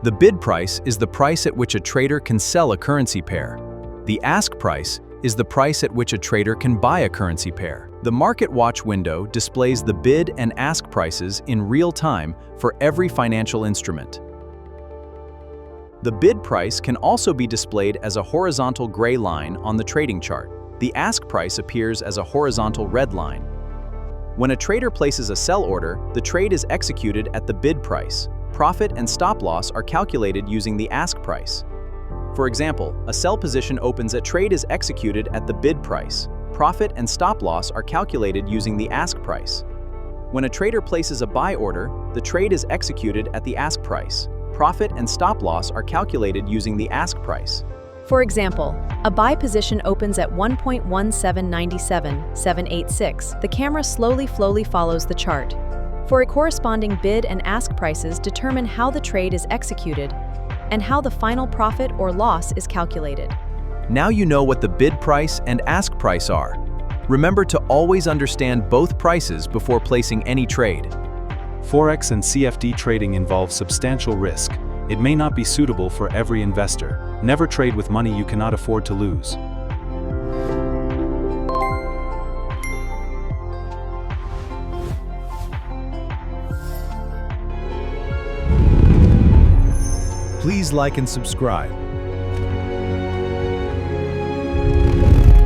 The bid price is the price at which a trader can sell a currency pair. The ask price is the price at which a trader can buy a currency pair. The Market Watch window displays the bid and ask prices in real time for every financial instrument. The bid price can also be displayed as a horizontal gray line on the trading chart. The ask price appears as a horizontal red line. When a trader places a sell order, the trade is executed at the bid price. Profit and stop loss are calculated using the ask price. For example, a sell position opens, a trade is executed at the bid price. Profit and stop loss are calculated using the ask price. When a trader places a buy order, the trade is executed at the ask price. Profit and stop loss are calculated using the ask price. For example, a buy position opens at 1.1797786. The camera slowly follows the chart. For a corresponding bid and ask prices determine how the trade is executed and how the final profit or loss is calculated. Now you know what the bid price and ask price are. Remember to always understand both prices before placing any trade. Forex and CFD trading involves substantial risk. It may not be suitable for every investor. Never trade with money you cannot afford to lose. Please like and subscribe.